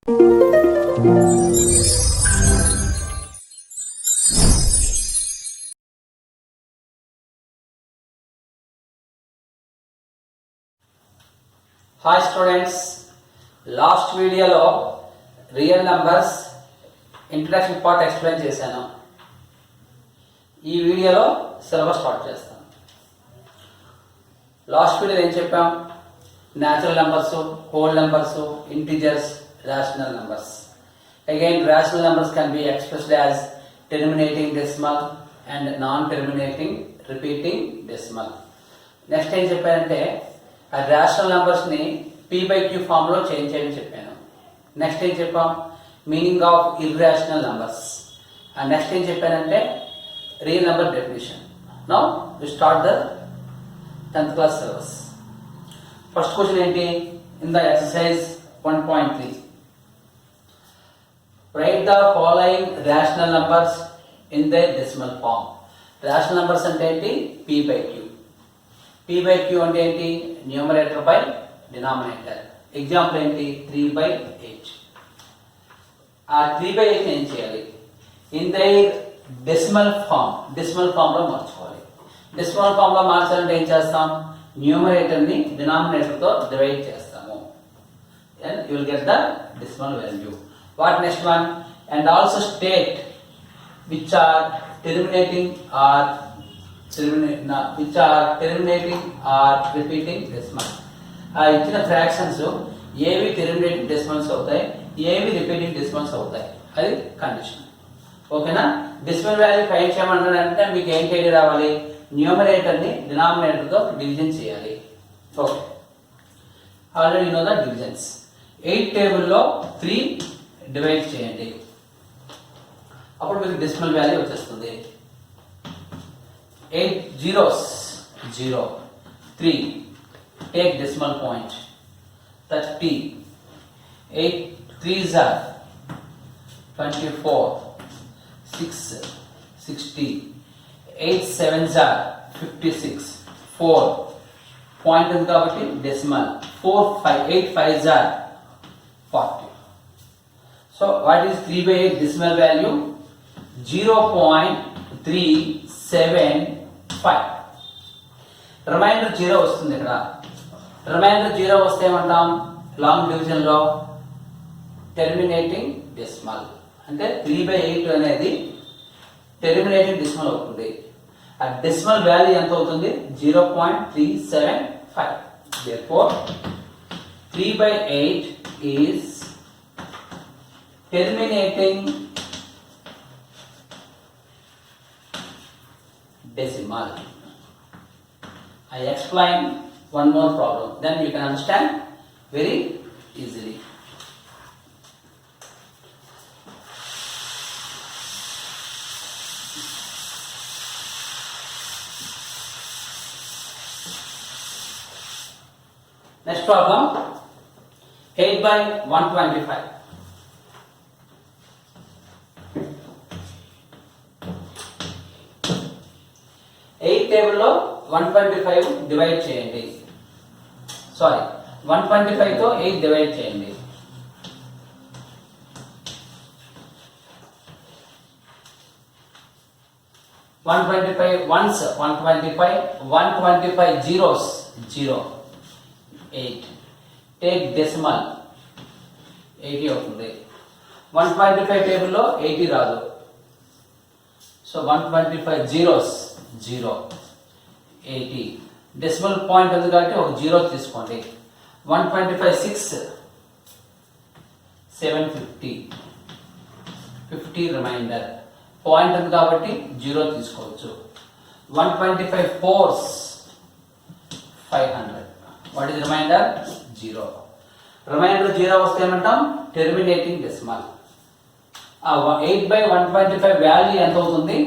Hi students, last video lo real numbers introduction part explain చేశాను. ఈ వీడియోలో syllabus start చేస్తాను. లాస్ట్ వీడియోలో ఏం చెప్పాం? Natural numbers, whole numbers, integers, rational numbers. Again, rational numbers can be expressed as terminating decimal and non-terminating repeating decimal. Next ఏం చెప్పారంటే ఆ రేషనల్ నెంబర్స్ని p/q ఫామ్లో చేంజ్ చేయని చెప్పాను. నెక్స్ట్ ఏం చెప్పాం? Meaning of irrational numbers. And next ఏం చెప్పానంటే real number definition. Now we start the 10th class syllabus. First question ఏంటి? In the exercise 1.3 write the following rational numbers in their decimal form. Rational numbers అంటే ఏంటి? p/q. p/q అంటే ఏంటి? Numerator by denominator. Example ఏంటి? 3/8. ఆ 3/8 ఏం చేయాలి? In their decimal form లో మార్చుకోవాలి. డెసిమల్ ఫామ్ లో మార్చాలంటే ఏం చేస్తాం? న్యూమరేటర్ ని డినామినేటర్ తో డివైడ్ చేస్తాము. then you will get the decimal value. What next one? And also state which are terminating or repeating decimal. ఇచ్చిన ఫ్రాక్షన్స్ ఏవి టెర్మినేటింగ్ డెసిమల్స్ అవుతాయి, ఏవి రిపీటింగ్ డెసిమల్స్ అవుతాయి, అది కండిషన్. ఓకేనా? డెసిమల్ వాల్యూ ఫైండ్ చేయమంటారంటే మీకు ఏం చేయాలి? రావాలి, న్యూమరేటర్ ని డినామినేటర్ తో డివిజన్ చేయాలి. Okay, already know the divisions. 8 టేబుల్లో 3 డివైడ్ చేయండి, అప్పుడు మీకు డెసిమల్ వాల్యూ వచ్చేస్తుంది. 8 zeros 0 3 take decimal point 30. 8 3s are 24 6 60. 8 7s are 56 4 point ఉంది కాబట్టి decimal. 4 5 8 5s are 40. So what is 3/8 decimal value? 0.375. Reminder 0 వస్తుంది. ఇక్కడ రిమైండర్ 0 వస్తే ఏమంటాం? లాంగ్ డివిజన్ లో టెర్మినేటింగ్ డెసిమల్. అంటే 3/8 అనేది టెర్మినేటింగ్ డెసిమల్ అవుతుంది. ఆ డెసిమల్ వాల్యూ ఎంత అవుతుంది? 0.375. therefore 3/8 is terminating decimal. I explain one more problem, then you can understand very easily. Next problem, 8/125. 8 టేబుల్లో 125 డివైడ్ చేయండి. సారీ, 125 తో 8 డివైడ్ చేయండి. వన్స్ 125 zeros 0 8 టేక్ డెసిమల్ 80 అవుతుంది. 125 టేబుల్లో 80 రాదు. So 125 zeros 0 80. డెసిమల్ పాయింట్ ఉంది కాబట్టి ఒక 0 తీసుకోండి. 125 6 750 50 రిమైండర్. పాయింట్ ఉంది కాబట్టి 0 తీసుకోవచ్చు. 125 4s 500. What is reminder? 0. Reminder 0 వస్తే ఏమంటాం? Terminating decimal. 8/125 వాల్యూ ఎంత అవుతుంది?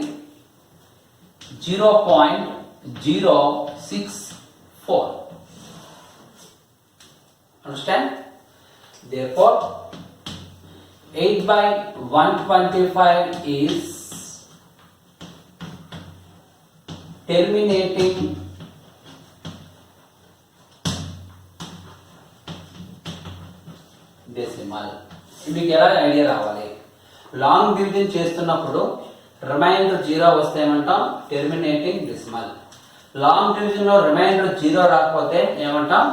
0.064. Understand? Therefore 8/125 is terminating decimal. మీకు ఎలా ఐడియా రావాలి? లాంగ్ డివిజన్ చేస్తున్నప్పుడు రిమైండర్ 0 వస్తే ఏమంటాం? Terminating decimal. లాంగ్ డివిజన్ లో రిమైండర్ 0 రాకపోతే ఏమంటాం?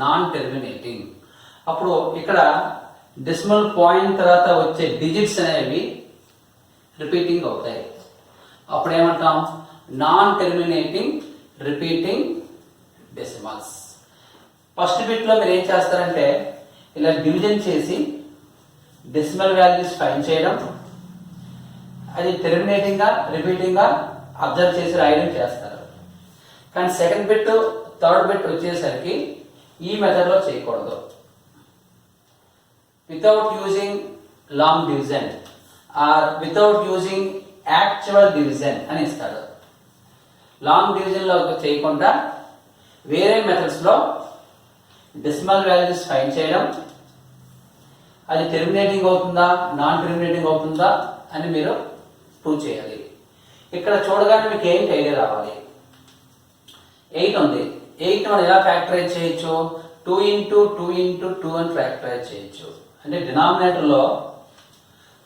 Non terminating. అప్పుడు ఇక్కడ డెసిమల్ పాయింట్ తర్వాత వచ్చే డిజిట్స్ అనేవి రిపీటింగ్ అవుతాయి. అప్పుడు ఏమంటాం? Non terminating repeating decimals. First bit లో మీరు ఏం చేస్తారంటే ఇలా డివిజన్ చేసి డెసిమల్ వాల్యూస్ ఫైండ్ చేయడం, అది టెర్మినేటింగ్ గా రిపీటింగ్ గా అబ్జర్వ్ చేసి రాయడం చేస్తారు. కానీ సెకండ్ బిట్ థర్డ్ బిట్ వచ్చేసరికి ఈ మెథడ్ లో చేయకూడదు. Without using long division or without using actual division అని ఇస్తాడు. లాంగ్ డివిజన్ లో చేయకుండా వేరే మెథడ్స్ లో డెసిమల్ వాల్యూస్ ఫైండ్ చేయడం, అది టెర్మినేటింగ్ అవుతుందా నాన్ టెర్మినేటింగ్ అవుతుందా అని మీరు ప్రూవ్ చేయాలి. ఇక్కడ చూడగానే మీకు ఏంటి ఐడియా రావాలి? 8 ఉంది. 8 మనం ఎలా ఫ్యాక్టరైజ్ చేయొచ్చు? 2 into 2 into 2 అని ఫ్యాక్టరైజ్ చేయొచ్చు. అంటే డినామినేటర్ లో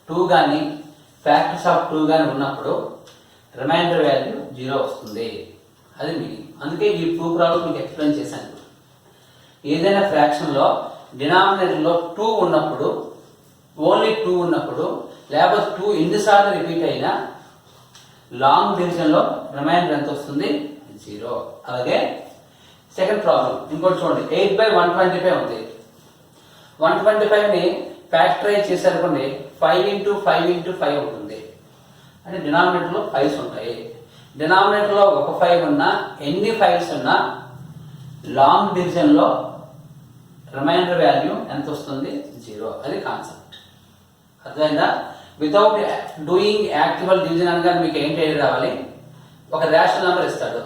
2 కానీ ఫ్యాక్టర్స్ ఆఫ్ 2 కానీ ఉన్నప్పుడు రిమైండర్ వాల్యూ 0 వస్తుంది. అది మీనింగ్. అందుకే ఈ ప్రూఫ్ ప్రాబ్లం మీకు ఎక్స్ప్లెయిన్ చేశాను. ఏదైనా ఫ్రాక్షన్ లో డినామినేటర్ లో 2 ఉన్నప్పుడు, ఓన్లీ 2 ఉన్నప్పుడు, లేకపోతే 2 ఎన్నిసార్లు రిపీట్ అయినా లాంగ్ డివిజన్ లో రిమైండర్ ఎంత వస్తుంది? 0. అలాగే సెకండ్ ప్రాబ్లం ఇంకోటి చూడండి. 8/125 ఉంది. 125 ని ఫ్యాక్టరైజ్ చేశారనుకోండి 5 into 5 into 5 ఉంటుంది. అంటే డినామినేటర్ లో 5s ఉంటాయి. డినామినేటర్ లో ఒక 5 ఉన్నా, ఎన్ని 5s ఉన్నా లాంగ్ డివిజన్ లో రిమైండర్ వాల్యూ ఎంత వస్తుంది? 0. అది కాన్సెప్ట్. అర్థమైందా? వితౌట్ డూయింగ్ యాక్చువల్ డివిజన్ అనగా మీకు ఏంటి ఐడియా రావాలి? ఒక రేషనల్ నెంబర్ ఇస్తాడు.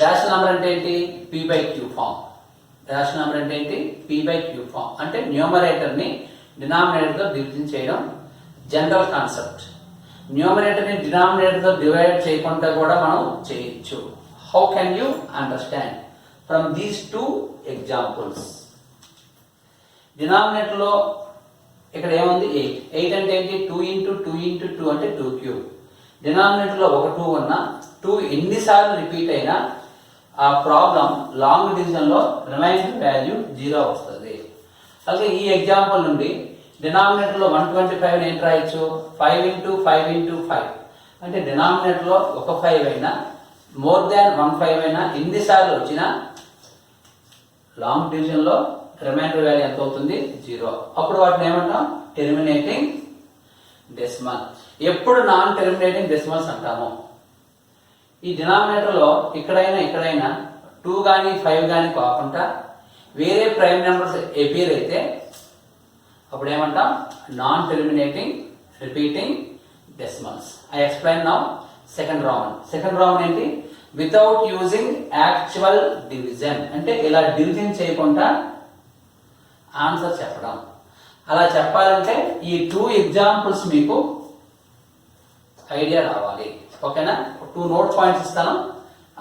రేషనల్ నెంబర్ అంటే ఏంటి? p/q form. రేషనల్ నెంబర్ అంటే ఏంటి? p/q form. అంటే న్యూమరేటర్ ని డినామినేటర్ తో డివిజన్ చేయడం జనరల్ కాన్సెప్ట్. న్యూమరేటర్ ని డినామినేటర్ తో డివైడ్ చేయకుండా కూడా మనం చేయొచ్చు. How can you understand from these 2 examples? Denominator లో ఇక్కడ ఏముంది? 8. 8 అంటే ఏంటి? 2 into 2 into 2 అంటే 2³. డినామినేటర్ లో ఒక 2 ఉన్నా, 2 ఎన్నిసార్లు రిపీట్ అయినా ఆ ప్రాబ్లం లాంగ్ డివిజన్ లో రిమైండర్ వాల్యూ 0 వస్తుంది. అలాగే ఈ ఎగ్జాంపుల్ నుండి డినామినేటర్ లో 125 ఏంటి రాయొచ్చు? 5 into 5 into 5. అంటే డినామినేటర్ లో ఒక 5 అయినా, మోర్ దాన్ 1 5 అయినా ఎన్నిసార్లు వచ్చినా లాంగ్ డివిజన్ లో రిమైండర్ వాల్యూ ఎంత అవుతుంది? 0. అప్పుడు వాటిని ఏమంటాం? Terminating decimal. ఎప్పుడు నాన్ టెర్మినేటింగ్ డెసిమల్స్ అంటాము? ఈ డినామినేటర్ లో ఇక్కడైనా 2 కానీ 5 కానీ కాకుండా వేరే ప్రైమ్ నెంబర్స్ అపియర్ అయితే అప్పుడు ఏమంటాం? Non terminating repeating decimals. I explain now second round. Second round ఏంటి? Without using actual division. అంటే ఇలా డివిజన్ చేయకుండా ఆన్సర్ చెప్పడం. అలా చెప్పాలంటే ఈ 2 ఎగ్జాంపుల్స్ మీకు ఐడియా రావాలి. ఓకేనా? 2 నోట్ పాయింట్స్ ఇస్తాను,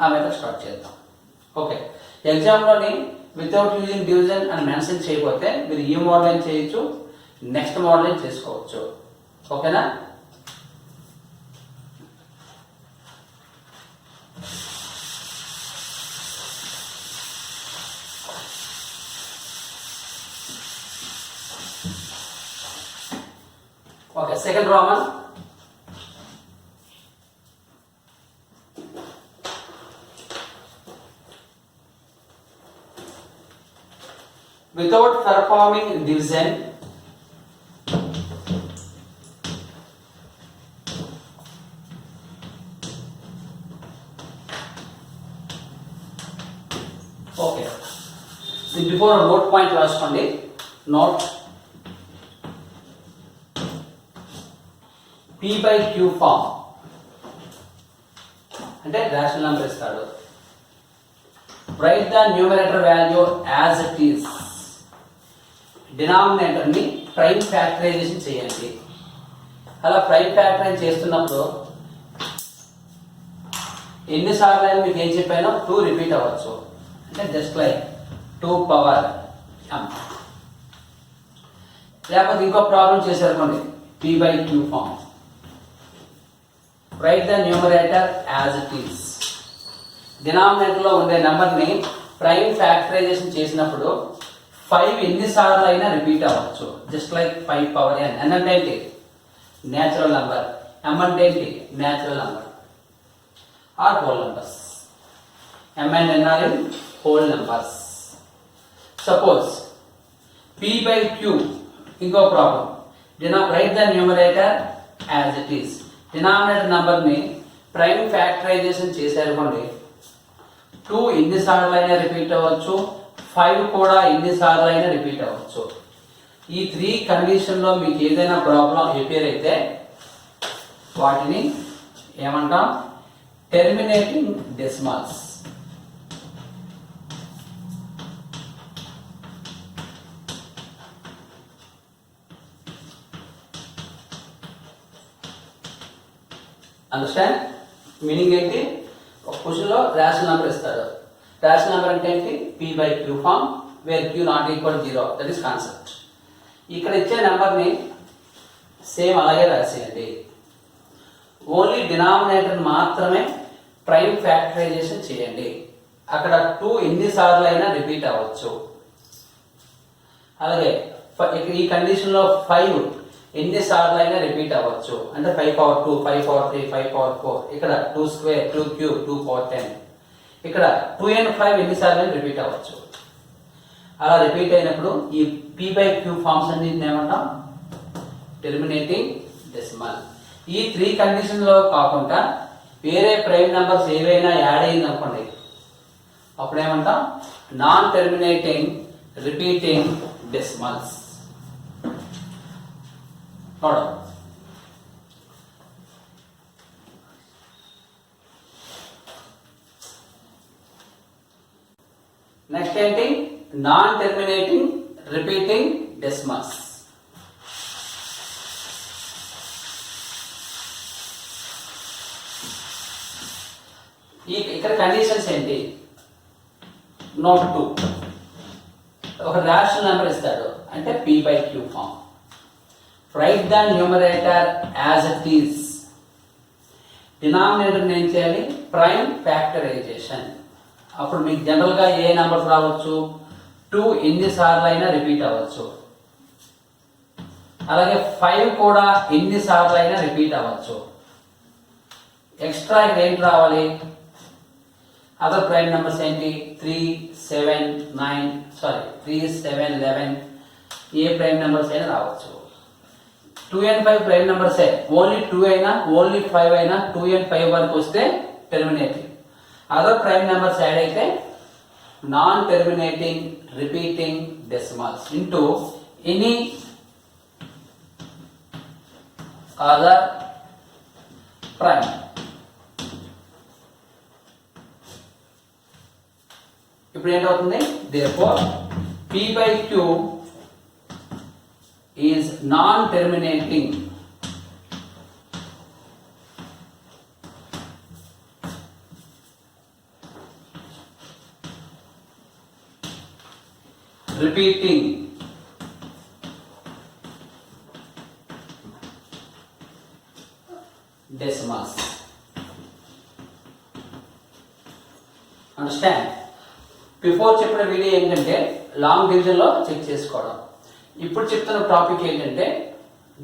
ఆ మెథడ్ స్టార్ట్ చేద్దాం. ఓకే. ఎగ్జామ్లోని వితౌట్ యూజింగ్ డివిజన్ అని మెన్షన్ చేయకపోతే మీరు ఈ మోడల్ చేయొచ్చు, నెక్స్ట్ మోడల్ చేసుకోవచ్చు. ఓకేనా? Okay. Second Roman. Without performing division, okay. Before a note point రాసుకోండి. Note p/q ఫామ్ అంటే రేషనల్ నెంబర్ ఇస్తాడు. Write the numerator value as it is. Denominator ని ప్రైమ్ ఫ్యాక్టరైజేషన్ చేయండి. అలా ప్రైమ్ ఫ్యాక్టరైజ్ చేస్తున్నప్పుడు ఎన్నిసార్లు అయినా మీకు ఏం చెప్పానో 2 రిపీట్ అవ్వచ్చు. అంటే జస్ట్ లైక్ 2 power m. లేకపోతే ఇంకో ప్రాబ్లం చేశారనుకోండి, p by q form. Write the numerator as it is. Denominator లో ఉండే నెంబర్ ని ప్రైమ్ ఫ్యాక్టరైజేషన్ చేసినప్పుడు 5 ఎన్నిసార్లు అయినా రిపీట్ అవ్వచ్చు. Just like 5 power n. n అంటే ఏంటి? Natural number. m అంటే ఏంటి? Natural number or whole numbers. m and n are whole numbers. Suppose p by q, ఇంకో problem. Right the numerator as it is. Denominator number ని prime factorisation చేశారనుకోండి, 2 ఎన్నిసార్లు అయినా repeat అవ్వచ్చు, 5 కూడా ఎన్నిసార్లు అయినా రిపీట్ అవ్వచ్చు. ఈ 3 కండిషన్ లో మీకు ఏదైనా ప్రాబ్లం ఎపియర్ అయితే వాటిని ఏమంటాం? Terminating decimals. అండర్స్టాండ్? మీనింగ్ ఏంటి? ఒక క్వశ్చన్ లో రేషనల్ నెంబర్ ఇస్తాడు. రేషనల్ నెంబర్ అంటే ఏంటి? p by q form, where q not equal 0. That is concept. ఇక్కడ ఇచ్చే నెంబర్ ని సేమ్ అలాగే రాసేయండి. ఓన్లీ డినామినేటర్ మాత్రమే ప్రైమ్ ఫ్యాక్టరైజేషన్ చేయండి. అక్కడ 2 ఎన్నిసార్లు అయినా రిపీట్ అవ్వచ్చు. అలాగే ఈ కండిషన్ లో 5 ఎన్నిసార్లు అయినా రిపీట్ అవ్వచ్చు. అంటే 5 power 2, 5 power 3, 5 power 4. ఇక్కడ 2 square, 2 cube, 2 power 10. ఇక్కడ 2 and 5 ఎన్నిసార్లు అయినా రిపీట్ అవ్వచ్చు. అలా రిపీట్ అయినప్పుడు ఈ p by q ఫార్మ్స్ అన్నిటిని ఏమంటాం? Terminating decimal. ఈ 3 కండిషన్ లో కాకుండా వేరే ప్రైమ్ నెంబర్స్ ఏవైనా యాడ్ అయింది అనుకోండి, అప్పుడు ఏమంటాం? Non terminating repeating decimals. Next ఏంటి? Non terminating repeating decimals. ఇక్కడ కండిషన్స్ ఏంటి? నోట్ 2. ఒక రేషనల్ నెంబర్ ఇస్తాడు అంటే p by q form. Write the numerator as it is. Denominator ఏం చేయాలి? Prime factorisation. అప్పుడు మీకు జనరల్ గా ఏ నెంబర్స్ రావచ్చు? 2 ఎన్నిసార్లు అయినా రిపీట్ అవ్వచ్చు. అలాగే 5 కూడా ఎన్నిసార్లు అయినా రిపీట్ అవ్వచ్చు. ఎక్స్ట్రా ఇక్కడ ఏంటి రావాలి? అదర్ ప్రైమ్ నెంబర్స్ ఏంటి? 3, 7, 11. ఏ ప్రైమ్ నెంబర్స్ అయినా రావచ్చు. 2 and 5 ప్రైమ్ నెంబర్సే. ఓన్లీ 2 అయినా, ఓన్లీ 5 అయినా 2 and 5 వరకు వస్తే terminating. Other prime numbers add అయితే non terminating repeating decimals into any other prime. ఇప్పుడు ఏంటవుతుంది? therefore p by q is non-terminating repeating decimals. Understand? Before చెప్పిన వీడియో ఏంటంటే లాంగ్ డివిజన్ లో చెక్ చేసుకోవడం. ఇప్పుడు చెప్తున్న టాపిక్ ఏంటంటే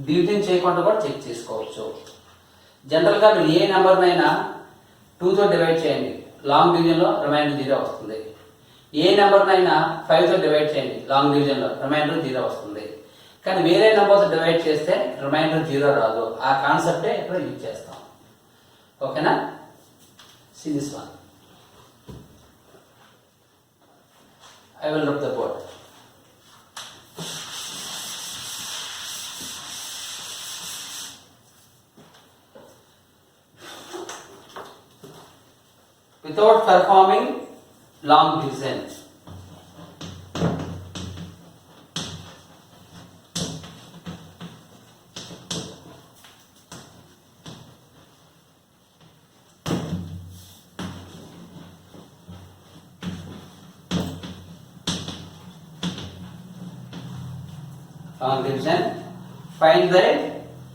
డివిజన్ చేయకుండా కూడా చెక్ చేసుకోవచ్చు. జనరల్ గా మీరు ఏ నెంబర్ అయినా 2 తో డివైడ్ చేయండి, లాంగ్ డివిజన్ లో రిమైండర్ 0 వస్తుంది. ఏ నెంబర్ అయినా 5 తో డివైడ్ చేయండి, లాంగ్ డివిజన్ లో రిమైండర్ 0 వస్తుంది. కానీ వేరే నెంబర్స్ డివైడ్ చేస్తే రిమైండర్ 0 రాదు. ఆ కాన్సెప్టే ఇక్కడ యూజ్ చేస్తాం. ఓకేనా? See this one. I will rub the board. Without performing long division, long division. Find the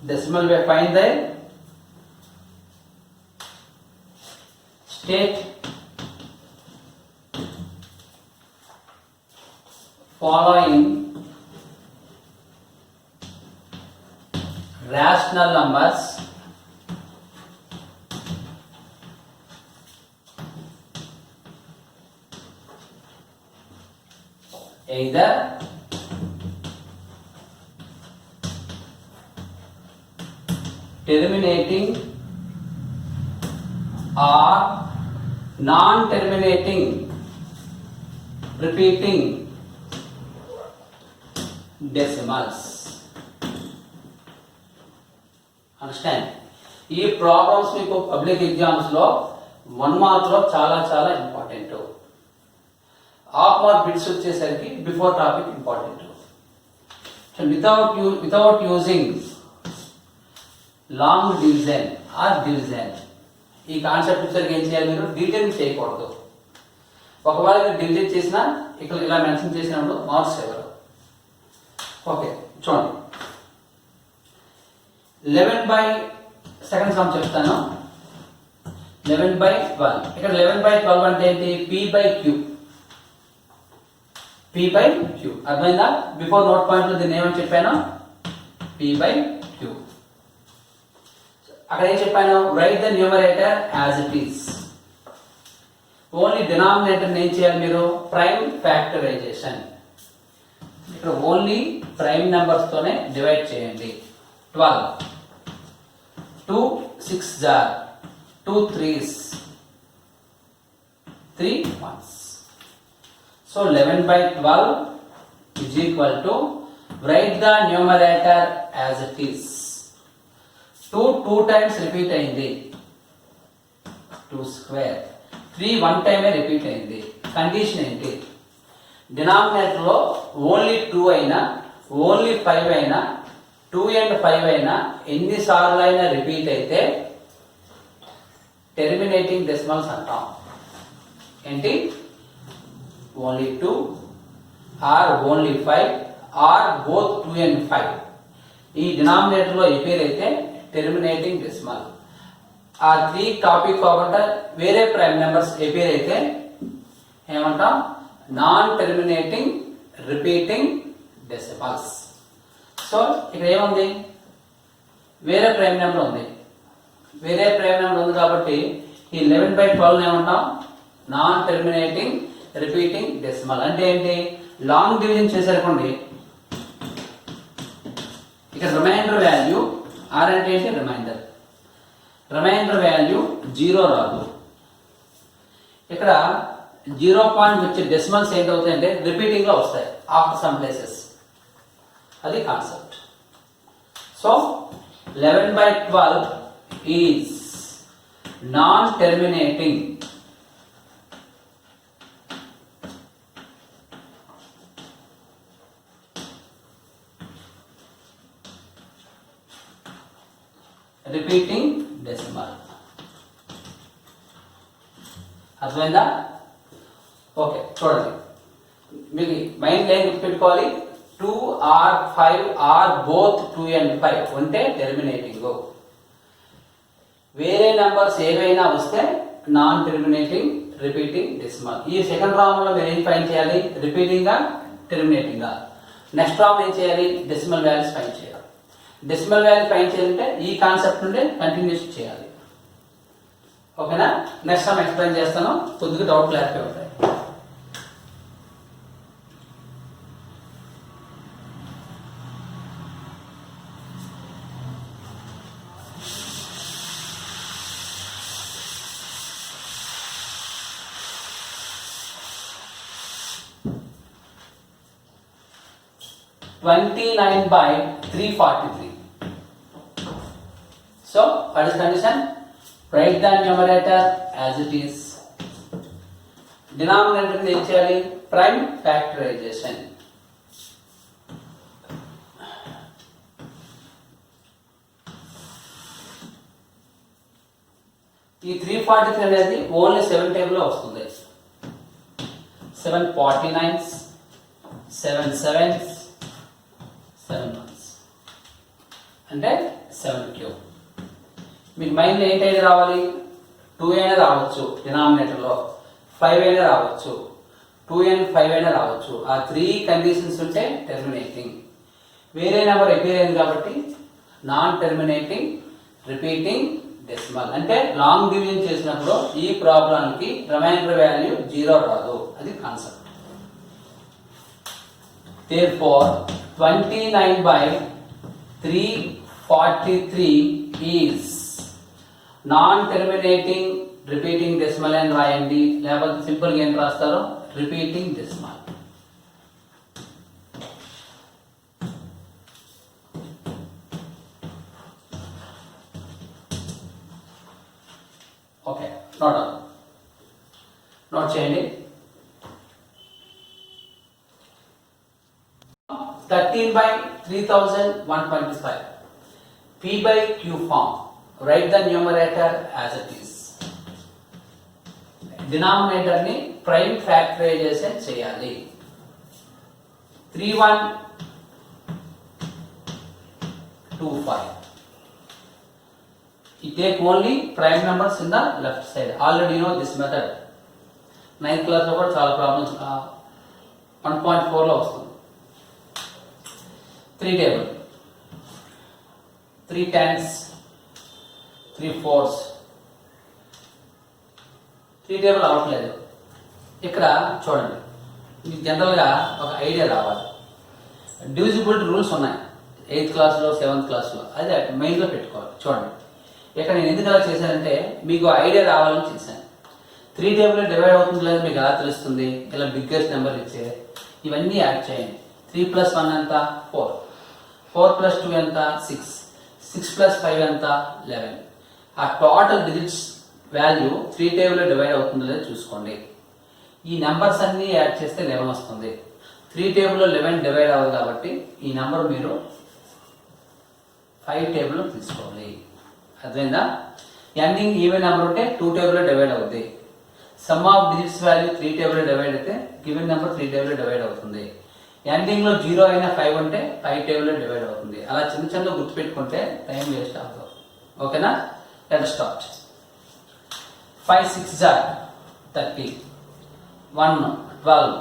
decimal way. Find the state following rational numbers either terminating or non-terminating repeating decimals. Understand? ఈ problems మీకు public exams లో 1 mark లో చాలా చాలా important. Half mark bits వచ్చేసరికి before topic important. Without using long division or division, ఈ concept వచ్చేసరికి ఏం చేయాలి? మీరు డివిజన్ చేయకూడదు. ఒకవేళ మీరు డివిజన్ చేసినా ఇక్కడ ఇలా మెన్షన్ చేసినప్పుడు మార్క్స్ ఎవరు? ఓకే, చూడండి. 11 బై సెకండ్ సమ్ చెప్తాను. 11 బై 12. ఇక్కడ 11 బై 12 అంటే ఏంటి? P by Q. P by Q అర్థమైందా? బిఫోర్ నోట్ పాయింట్ లో దీన్ని ఏమని చెప్పాను? P by Q. అక్కడ ఏం చెప్పాను? Write the numerator as it is. Only denominator ఏం చేయాలి మీరు? Prime factorization. ఇక్కడ ఓన్లీ ప్రైమ్ నెంబర్స్ తోనే డివైడ్ చేయండి. 12 2 6 jar 2 3s 3 1s. So 11 by 12 is equal to, write the numerator as it is. 2 times repeat అయింది, 2 square. 3 1 time repeat అయింది. Condition ఏంటి? Denominator లో ఓన్లీ 2 అయినా ఓన్లీ 5 అయినా 2 and 5 అయినా ఎన్నిసార్లు అయినా రిపీట్ అయితే టెర్మినేటింగ్ డెసిమల్స్ అంటాం. ఏంటి? Only 2 or only 5 or both 2 and 5 ఈ డినామినేటర్ లో ఎపేర్ అయితే టెర్మినేటింగ్ డెసిమల్. ఆ 3 కాపీ కాకుండా వేరే ప్రైమ్ నెంబర్స్ ఎపేర్ అయితే ఏమంటాం? Non terminating repeating decimals. So ఇక్కడ ఏముంది? వేరే ప్రైమ్ నెంబర్ ఉంది. వేరే ప్రైమ్ నెంబర్ ఉంది కాబట్టి ఈ 11 by 12 ఏమంటాం? Non terminating repeating decimal. అంటే ఏంటి? లాంగ్ డివిజన్ చేసేసుకోండి. ఇక్కడ రిమైండర్ వాల్యూ ఆర్ అంటే ఏంటి? రిమైండర్. రిమైండర్ వాల్యూ 0 రాదు. ఇక్కడ 0 పాయింట్ వచ్చే డెసిమల్స్ ఏంటవుతాయంటే రిపీటింగ్ గా వస్తాయి ఆఫ్టర్ సమ్ ప్లేసెస్. అది concept. So 11 by 12 is non terminating repeating decimal. అర్థమైందా? ఓకే, చూడండి. మీకు మైండ్ ఏం గుర్తుపెట్టుకోవాలి? 2 or 5 or both 2 and 5 ఉంటే టెర్మినేటింగ్. వేరే నంబర్స్ ఏవైనా వస్తే నాన్ టెర్మినేటింగ్ రిపీటింగ్ డెసిమల్. ఈ సెకండ్ రౌండ్ లో మీరు ఏం ఫైండ్ చేయాలి? రిపీటింగ్ గా టెర్మినేటింగ్ గా. నెక్స్ట్ రౌండ్ ఏం చేయాలి? డెసిమల్ వాల్యూస్ ఫైండ్ చేయాలి. డెసిమల్ వాల్యూ ఫైండ్ చేయాలంటే ఈ కాన్సెప్ట్ నుండి కంటిన్యూస్ చేయాలి. ఓకేనా? నెక్స్ట్ టైం ఎక్స్ప్లెయిన్ చేస్తాను. కొద్దిగా డౌట్ క్లారిఫై అవుతాయి. $29 by 343. So what is condition? Write the numerator as it is. Denominator ఏం చేయాలి? Prime factorization. ఈ 343 అనేది ఓన్లీ 7 టేబుల్ లో వస్తుంది. 7 49s, 7 7s, 7 అంటే 7 మీకు మైండ్లో ఏంటైతే రావాలి, 2 అయినా రావచ్చు డినామినేటర్లో, 5 అయినా రావచ్చు, 2n 5 అయినా రావచ్చు. ఆ 3 కండిషన్స్ ఉంటే టెర్మినేటింగ్. వేరే నెంబర్ అపీర్ అయింది కాబట్టి నాన్ టెర్మినేటింగ్ రిపీటింగ్ డెసిమల్. అంటే లాంగ్ డివిజన్ చేసినప్పుడు ఈ ప్రాబ్లంకి రిమైండర్ వాల్యూ 0 రాదు. అది concept. Therefore 29/343 is non-terminating repeating decimal అని రాయండి, లేకపోతే సింపుల్ గా ఏం రాస్తారు, రిపీటింగ్ డెసిమల్. ఓకే, నోట్ చేయండి. 13/3125 P/Q form. Write the numerator as it is. Denominator ni prime factorization చేయాలి. 3125. You take only prime numbers in the left side. Already you know this method. 9th class లో కూడా చాలా problems 1.4 లో వస్తుంది. 3 table, 3 tens, 3 fours, 3 table అవ్వట్లేదు. ఇక్కడ చూడండి, మీకు జనరల్గా ఒక ఐడియా రావాలి. డివిజిబిలిటీ రూల్స్ ఉన్నాయి 8th క్లాస్లో 7th క్లాస్లో, అది మెయిన్లో పెట్టుకోవాలి. చూడండి, ఇక్కడ నేను ఎందుకు అలా చేశానంటే మీకు ఐడియా రావాలని చేశాను. 3 టేబుల్ డివైడ్ అవుతుంది లేదా మీకు ఎలా తెలుస్తుంది, ఇలా బిగ్గెస్ట్ నెంబర్ ఇచ్చే ఇవన్నీ యాడ్ చేయండి. 3 + 1 ఎంత, 4, 4 + 2 ఎంత, 6, 6 + 5 ఎంత, 11. ఆ total digits value 3 table divide అవుతుందో లేదో చూసుకోండి. ఈ నెంబర్స్ అన్ని యాడ్ చేస్తే 11 వస్తుంది. 3 టేబుల్లో 11 డివైడ్ అవ్వదు కాబట్టి ఈ నెంబర్ మీరు 5 టేబుల్లో తీసుకోవాలి. అర్థమైందా? ఎండింగ్ ఈవెన్ నెంబర్ ఉంటే 2 టేబుల్లో డివైడ్ అవుతుంది. సమ్ ఆఫ్ డిజిట్స్ వాల్యూ 3 టేబుల్లో డివైడ్ అయితే గివెన్ నెంబర్ 3 టేబుల్లో డివైడ్ అవుతుంది. ఎండింగ్ లో 0 అయినా 5 ఉంటే 5 టేబుల్లో డివైడ్ అవుతుంది. అలా చిన్న చిన్న గుర్తుపెట్టుకుంటే టైం వేస్ట్ అవుతుంది. ఓకేనా? Let us start. 5 6s are 30, 1 12,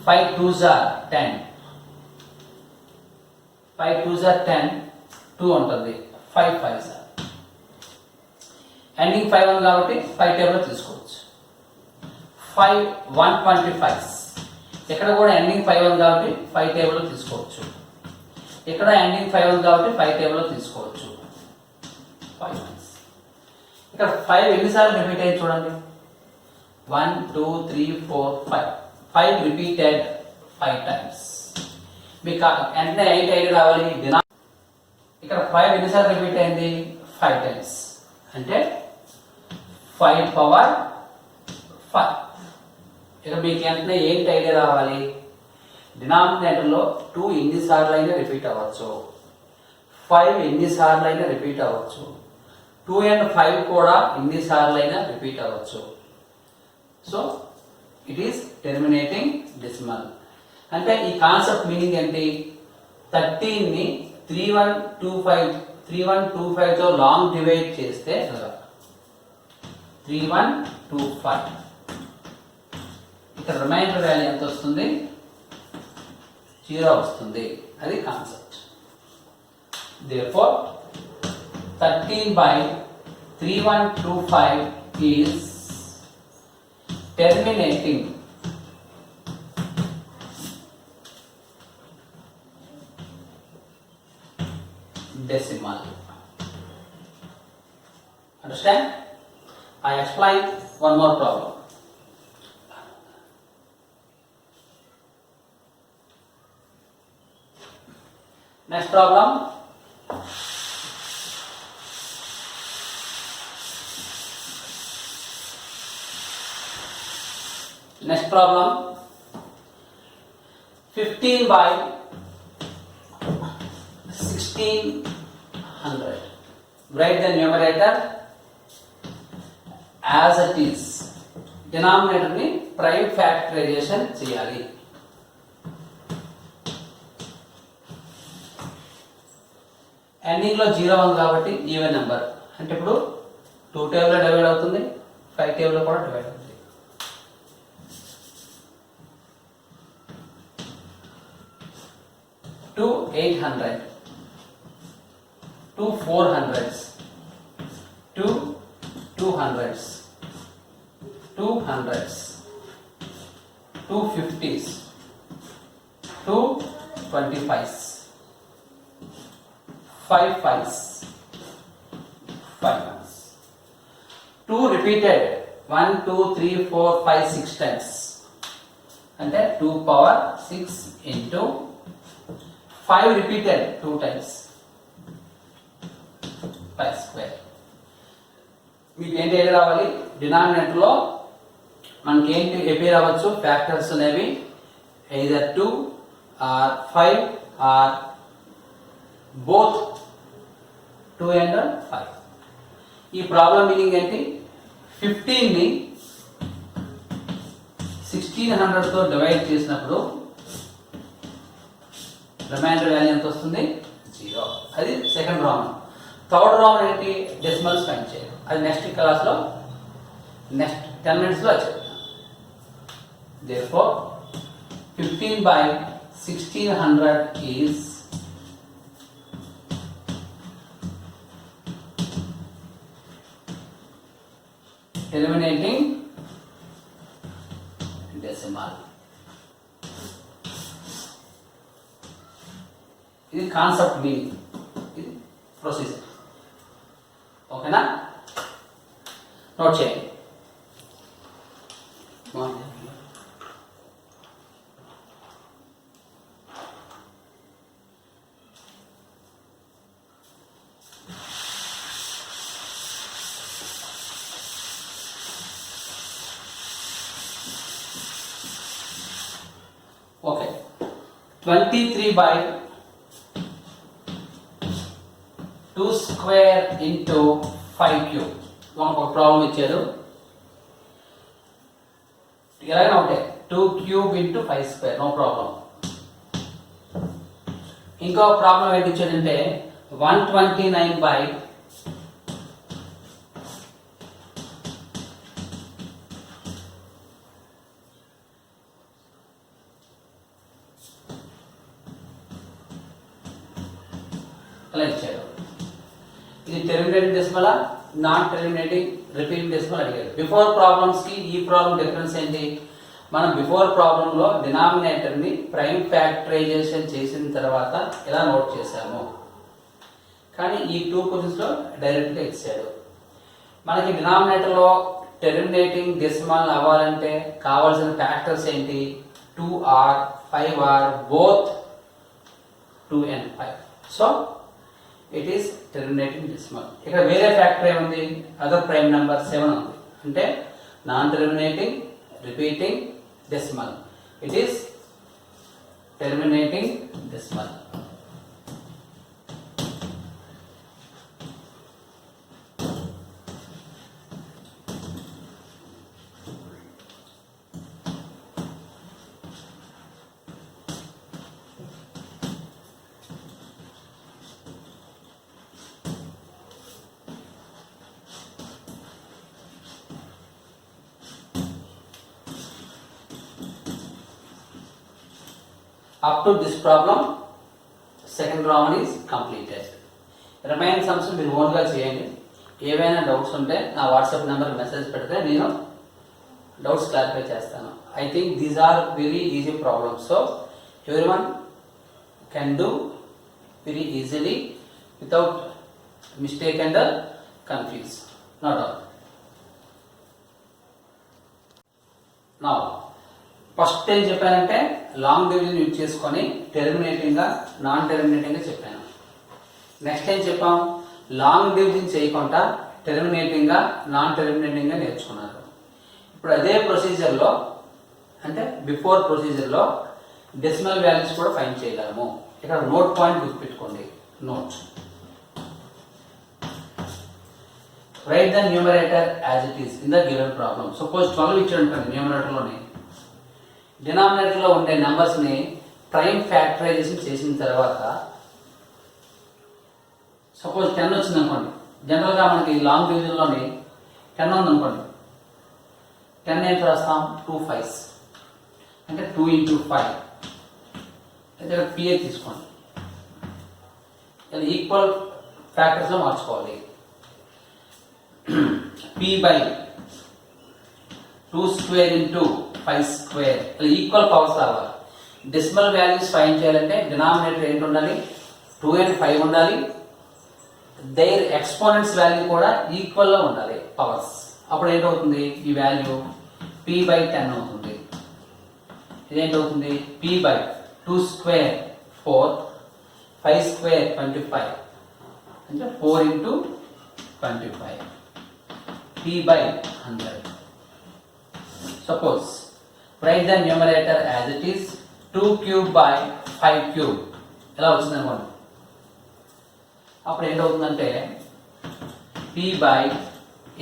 5 2s are 10, 5 2s are 10, 2 ఉంటుంది, 5 5s are. ఎండింగ్ 5 ఉంది కాబట్టి 5 టేబుల్లో తీసుకోవచ్చు. 5 125, ఇక్కడ కూడా ఎండింగ్ 5 ఉంది కాబట్టి 5 టేబుల్లో తీసుకోవచ్చు. ఇక్కడ ఎండింగ్ 5 ఉంది కాబట్టి 5 టేబుల్లో తీసుకోవచ్చు. 5 ఇక్కడ 5 ఎన్నిసార్లు రిపీట్ అయ్యి చూడండి. 1 2 3 4 5, 5 రిపీటెడ్ 5 టైమ్స్. మీకు వెంటనే 8 ఐడి రావాలి. ఇక్కడ 5 ఎన్నిసార్లు రిపీట్ అయింది, 5 టైమ్స్. అంటే 5 పవర్ 5. ఇక మీకు వెంటనే ఏంటి ఐడియా రావాలి, డినామినేటర్లో 2 ఎన్నిసార్లు అయినా రిపీట్ అవ్వచ్చు, 5 ఎన్నిసార్లు అయినా రిపీట్ అవ్వచ్చు, 2 and 5 కూడా ఎన్నిసార్లు అయినా రిపీట్ అవ్వచ్చు. So it is terminating decimal. అంటే ఈ కాన్సెప్ట్ మీనింగ్ ఏంటి, 13ని 3125తో లాంగ్ డివైడ్ చేస్తే 3125 ఇక్కడ రిమైండర్ వాల్యూ ఎంత వస్తుంది, 0 వస్తుంది. అది concept. Therefore 13/3125 is terminating decimal. Understand? I explain one more problem. Next problem. Next problem. 15/1600. Write the numerator as it is. Denominator ni prime factorization చేయాలి. ఎండింగ్లో 0 ఉంది కాబట్టి ఈవెన్ నెంబర్. అంటే ఇప్పుడు 2 టేబుల్లో డివైడ్ అవుతుంది, 5 టేబుల్లో కూడా డివైడ్ అవుతుంది. 2 800, 2 400s, 2 200s, 2 100s, 2 50s, 2 25s, 5 5s, 5 1s. 2 repeated 1 2 3 4 5 6 times. అంటే 2 power 6 into 5 repeated 2 times, 5 square. మీకు ఏంటి ఏది రావాలి? డినామినేటర్లో మనకి ఏంటి ఎపేర్ అవ్వచ్చు ఫ్యాక్టర్స్ అనేవి either 2 or 5 or both 2 and 5. ఈ ప్రాబ్లం మీనింగ్ ఏంటి? 15ని 1600తో డివైడ్ చేసినప్పుడు రిమైండర్ వాల్యూ ఎంత వస్తుంది? 0. అది సెకండ్ రౌండ్. థర్డ్ రౌండ్ ఏంటి? డెసిమల్స్ ఫైండ్ చేయాలి. అది నెక్స్ట్ క్లాస్లో నెక్స్ట్ 10 minutesలో చెప్తాను. Therefore 15 by 1600 is terminating decimal. ఇది కాన్సెప్ట్ మీనింగ్, ఇది ప్రొసీజర్. ఓకేనా? నోట్ చేయండి. Okay, 23 by 2 square into 5 cube. మనకు ఒక ప్రాబ్లం ఇచ్చారు. ఎలాగైనా ఒకటే 2 cube into 5 square, no problem. ఇంకో ప్రాబ్లం ఏంటి ఇచ్చాడంటే 129 by అలా ఇచ్చాడు. ఇది terminating decimal, non terminating repeating decimal అడిగాడు. బిఫోర్ ప్రాబ్లమ్స్ కి ఈ ప్రాబ్లం డిఫరెన్స్ ఏంటి? మనం బిఫోర్ ప్రాబ్లం లో డినామినేటర్ ని ప్రైమ్ ఫ్యాక్టరైజేషన్ చేసిన తర్వాత ఇలా నోట్ చేశాము. కానీ ఈ 2 క్వశ్చన్స్ లో డైరెక్ట్ గా ఇచ్చాడు. మనకి డినామినేటర్ లో టెర్మినేటింగ్ డెసిమల్ అవ్వాలంటే కావాల్సిన ఫ్యాక్టర్స్ ఏంటి? 2 or 5 or both 2 and 5. So it is terminating decimal. ఇక్కడ వేరే ఫ్యాక్టర్ ఏముంది? అదర్ ప్రైమ్ నెంబర్ 7 ఉంది. అంటే non terminating repeating decimal. It is terminating decimal. Up to this problem, second round is completed. Remaining sums మీరు ఓన్గా చేయండి. ఏవైనా doubts ఉంటే నా వాట్సాప్ నెంబర్ మెసేజ్ పెడితే నేను డౌట్స్ క్లారిఫై చేస్తాను. I think these are very easy problems. So every one can do very easily without mistake and confuse. Not all. Now first ఏం చెప్పానంటే లాంగ్ డివిజన్ యూజ్ చేసుకొని terminating గా non terminating గా చెప్పాను. Next ఏం చెప్పాం? Long division చేయకుండా terminating గా నాన్ టెర్మినేటింగ్ గా నేర్చుకున్నారు. ఇప్పుడు అదే ప్రొసీజర్ లో అంటే బిఫోర్ ప్రొసీజర్ లో డెసిమల్ వాల్యూస్ కూడా ఫైండ్ చేయగలము. ఇక్కడ నోట్ పాయింట్ గుర్తుపెట్టుకోండి. Note right the numerator as it is in the given problem. Suppose 12 ఇచ్చాడు న్యూమరేటర్ లోనే. డినామినేటర్ లో ఉండే నెంబర్స్ ని ప్రైమ్ ఫ్యాక్టరైజేషన్ చేసిన తర్వాత సపోజ్ 10 వచ్చింది అనుకోండి, జనరల్గా మనకి లాంగ్ డివిజన్లోని 10 ఉంది అనుకోండి, 10 ఏంటి రాస్తాం, 2 5s అంటే 2 into 5, అయితే ఇక్కడ పిఏ తీసుకోండి, ఇలా ఈక్వల్ ఫ్యాక్టర్స్లో మార్చుకోవాలి. p by 2 square into 5 square ఇలా ఈక్వల్ పవర్స్ రావాలి. డెసిమల్ వాల్యూస్ ఫైండ్ చేయాలంటే డినామినేటర్ ఏంటి ఉండాలి, 2 and 5 ఉండాలి. దేర్ ఎక్స్పోనెంట్స్ వాల్యూ కూడా ఈక్వల్గా ఉండాలి పవర్స్. అప్పుడు ఏంటవుతుంది, ఈ వాల్యూ p by 10 అవుతుంది. ఇదేంటవుతుంది, p by 2 square 4, 5 square 25 అంటే 4 into 25, p by 100. Suppose write the numerator as it is, 2 cube by 5 cube ఎలా వచ్చింది అనుకోండి. అప్పుడు ఏంటవుతుందంటే p by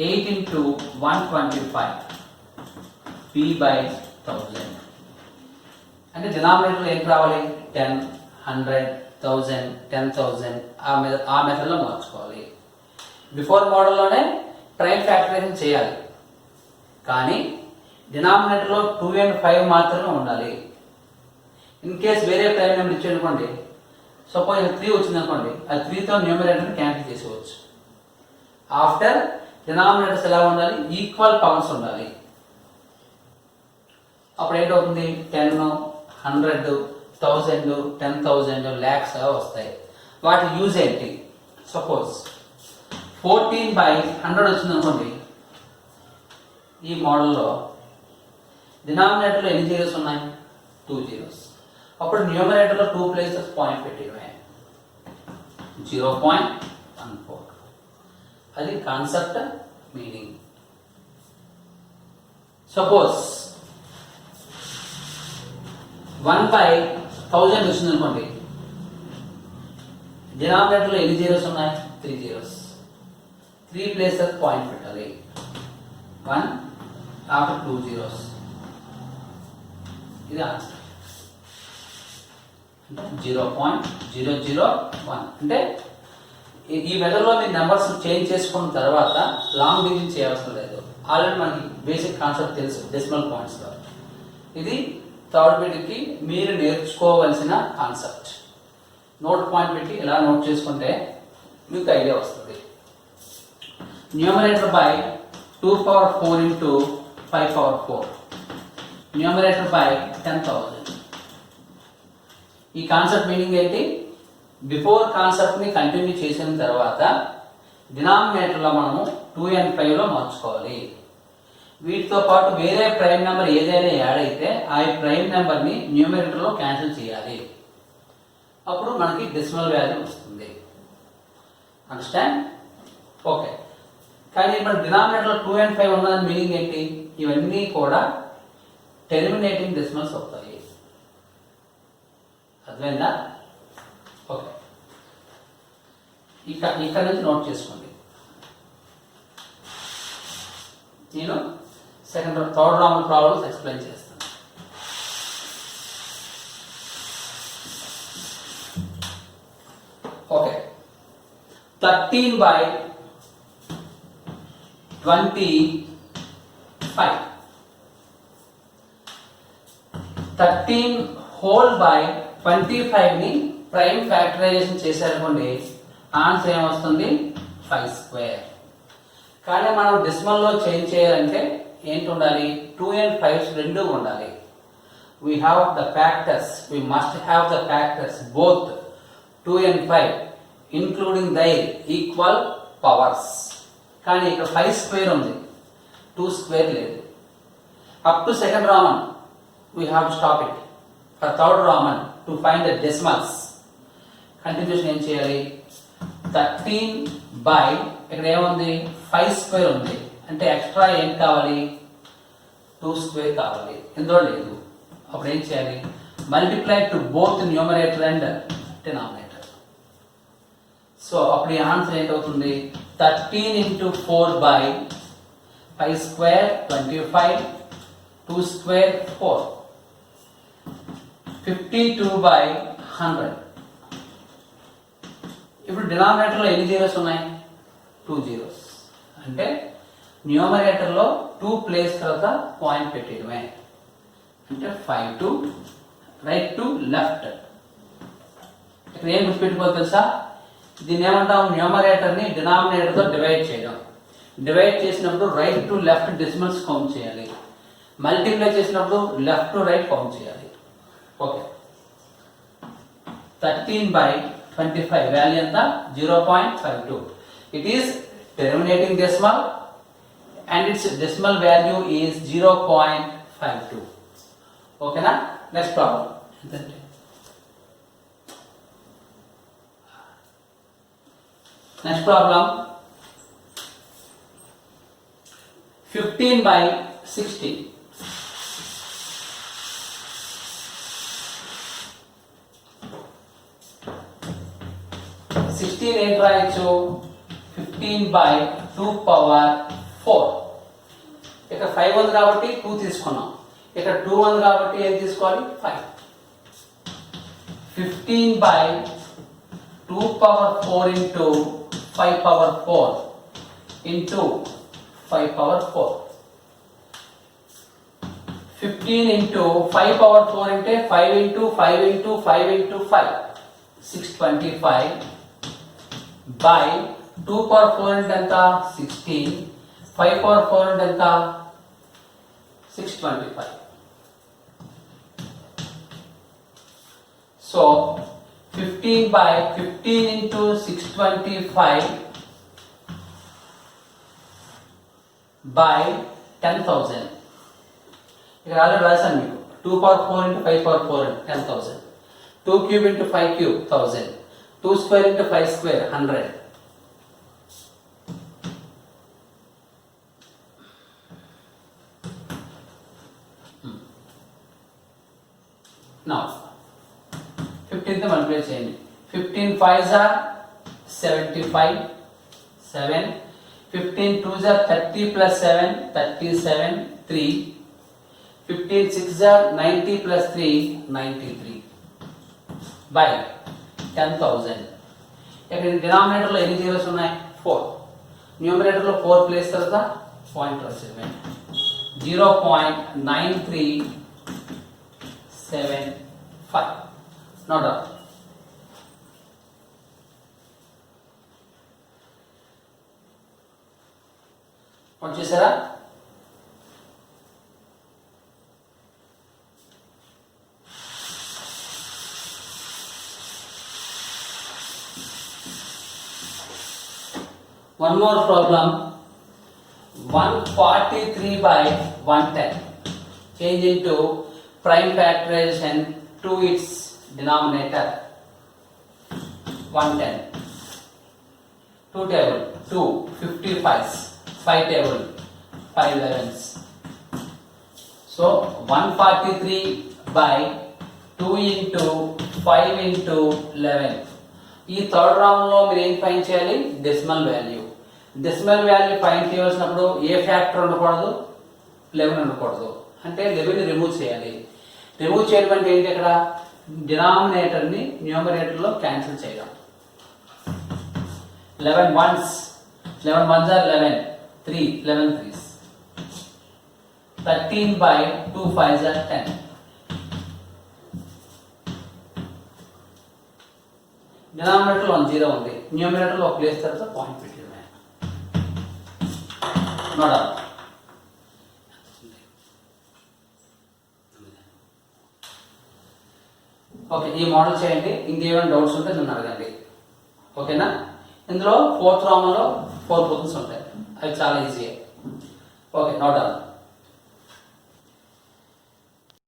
8 into 125, p by 1000 అంటే డినామినేటర్ ఏంటి రావాలి, 10, 100, 1000, 10,000 ఆ మెథడ్లో మార్చుకోవాలి. బిఫోర్ మోడల్లోనే ప్రైమ్ ఫ్యాక్టరైజేషన్ చేయాలి, కానీ డినామినేటర్లో 2 and 5 మాత్రమే ఉండాలి. ఇన్ కేస్ వేరే ప్రైమ్ నెంబర్ ఇచ్చేయనుకోండి, సపోజ్ 3 వచ్చింది అనుకోండి, ఆ 3తో న్యూమరేటర్ని క్యాన్సిల్ చేసేవచ్చు. ఆఫ్టర్ డినామినేటర్స్ ఎలా ఉండాలి, ఈక్వల్ పవర్స్ ఉండాలి. అప్పుడు ఏంటవుతుంది, 10, 100, 1000, 10,000, lakhs వస్తాయి. వాటి యూజ్ ఏంటి, సపోజ్ 14 by 100 వచ్చింది అనుకోండి, ఈ మోడల్లో డినామినేటర్లో ఎన్ని జీరోస్ ఉన్నాయి, 2 zeros. అప్పుడు న్యూమరేటర్లో 2 places పాయింట్ పెట్టినవే, 0.14. అది కాన్సెప్ట్ మీనింగ్. సపోజ్ 1 by 1000 వచ్చింది అనుకోండి, డినామినేటర్లో ఎన్ని జీరోస్ ఉన్నాయి, 3 zeros. 3 places పాయింట్ పెట్టాలి, 1 after 2 zeros. ఇది ఆన్సర్. అంటే 0.001 అంటే ఈ మెథడ్లో మీరు నెంబర్స్ చేంజ్ చేసుకున్న తర్వాత లాంగ్ డివిజన్ చేయాల్సిన లేదు. ఆల్రెడీ మనకి బేసిక్ కాన్సెప్ట్ తెలుసు డెసిమల్ పాయింట్స్లో. ఇది థర్డ్ బిట్కి మీరు నేర్చుకోవలసిన కాన్సెప్ట్. నోట్ పాయింట్ పెట్టి ఇలా నోట్ చేసుకుంటే మీకు ఐడియా వస్తుంది. Numerator by 2 power 4 into 5 power 4, numerator by 10,000. ఈ కాన్సెప్ట్ మీనింగ్ ఏంటి, బిఫోర్ కాన్సెప్ట్ని కంటిన్యూ చేసిన తర్వాత డినామినేటర్లో మనము 2 and 5లో మార్చుకోవాలి. వీటితో పాటు వేరే ప్రైమ్ నెంబర్ ఏదైనా యాడ్ అయితే ఆ ప్రైమ్ నెంబర్ని న్యూమరేటర్లో క్యాన్సిల్ చేయాలి. అప్పుడు మనకి డెసిమల్ వాల్యూ వస్తుంది. అండర్స్టాండ్? ఓకే. కానీ మన డినామినేటర్లో 2 and 5 ఉన్నదని మీనింగ్ ఏంటి, ఇవన్నీ కూడా టెర్మినేటింగ్ డెసిమల్స్ అవుతాయి. అర్థమైందా? ఓకే. ఇక్కడ నుంచి నోట్ చేసుకోండి. నేను థర్డ్ రౌండ్ ప్రాబ్లమ్స్ ఎక్స్ప్లెయిన్ చేస్తాను. ఓకే. 13 by 25, 13 whole by 25ని ప్రైమ్ ఫ్యాక్టరైజేషన్ చేశారనుకోండి, ఆన్సర్ ఏమొస్తుంది, 5 square. కానీ మనం డెసిమల్లో చేంజ్ చేయాలంటే ఏంటి ఉండాలి, 2 and 5 రెండు ఉండాలి. We have the factors, we must have the factors both 2 and 5 including their equal powers. కానీ ఇక్కడ 5 square ఉంది, 2 square లేదు. Up to second Roman we have to stop it. For third Roman to find the decimals, continuation ఏం చేయాలి, 13 by ఇక్కడ ఏముంది, 5 square ఉంది, అంటే ఎక్స్ట్రా ఏం కావాలి, 2 square కావాలి, ఇందులో లేదు. అప్పుడు ఏం చేయాలి, multiply to both numerator and denominator. So అప్పుడు ఈ answer ఏంటవుతుంది, 13 into 4 by 5 square 25, 2 square 4, 52 by 100. ఇప్పుడు డినామినేటర్లో ఎన్ని జీరోస్ ఉన్నాయి? 2 జీరోస్. అంటే న్యూమరేటర్లో 2 ప్లేస్ తర్వాత పాయింట్ పెట్టడమే. అంటే 5 to రైట్ టు లెఫ్ట్. ఇక్కడ ఏం గుర్తుపెట్టుకోవాలి తెలుసా? దీన్ని ఏమంటాం? న్యూమరేటర్ని డినామినేటర్తో డివైడ్ చేయడం. డివైడ్ చేసినప్పుడు right to left decimals count చేయాలి. మల్టిప్లై చేసినప్పుడు లెఫ్ట్ టు రైట్ కౌంట్ చేయాలి. ఓకే, 13/25 వాల్యూ ఎంత? 0.52. It is terminating decimal and its decimal value is 0.52. ఓకేనా? Next problem. Next problem 15/60. 16 ఏంటి రాయొచ్చు? 15/2⁴. ఇక్కడ 5 ఉంది కాబట్టి 2 తీసుకున్నాం. ఇక్కడ 2 ఉంది కాబట్టి ఏం తీసుకోవాలి? 5. 15/2⁴ into 5⁴ into 5⁴. 15 into 5⁴ అంటే 5 into 5 into 5 into 5 625 by 2⁴ అంటే ఎంత? 16. 5⁴ అంటే ఎంత? 625. So 15 into 625 by 10,000. ఇక్కడ ఆల్రెడీ రాశాను మీకు. 2⁴ into 5⁴ 10,000. 2 cube into 5 cube 1000. 2 square into 5 square 100. Now 15 తో మల్టిప్లై చేయండి. 15 5s are 75 7. 15 2s are 30 plus 7 37 3. 15 6s are 90 plus 3 93 by 10,000. ఇక్కడ డినామినేటర్లో ఎన్ని జీరోస్ ఉన్నాయి? 4. న్యూమరేటర్లో 4 ప్లేస్ తర్వాత పాయింట్ రాసేయండి. 0.9375. Note down. చూసారా? One more problem. 143/110. Change into prime factorization to its denominator. 110. 2 table 2 55s. 5 table 5 11s. So 143/2 into 5 into 11. ఈ third round లో మీరు ఏం ఫైండ్ చేయాలి? Decimal value. Decimal value find చేయాల్సినప్పుడు ఏ ఫ్యాక్టర్ ఉండకూడదు? 11 ఉండకూడదు. అంటే 11 రిమూవ్ చేయాలి. రిమూవ్ చేయడం అంటే ఏంటి? ఇక్కడ డినామినేటర్ ని న్యూమరేటర్ లో క్యాన్సిల్ చేయడం. 11 ones 11 ones are 11. 3 11 3s. 13/2 5s are 10. Denominator లో 0 ఉంది. న్యూమరేటర్ లో ఒక ప్లేస్ తర్వాత పాయింట్ పెట్టడమే. Note down. ఓకే, ఈ మోడల్ చేయండి. ఇంకేమైనా డౌట్స్ ఉంటే నన్ను అడగండి. ఓకేనా? ఇందులో 4th రౌండ్ లో 4 క్వశ్చన్స్ ఉంటాయి. అవి చాలా ఈజీ. Okay, note down.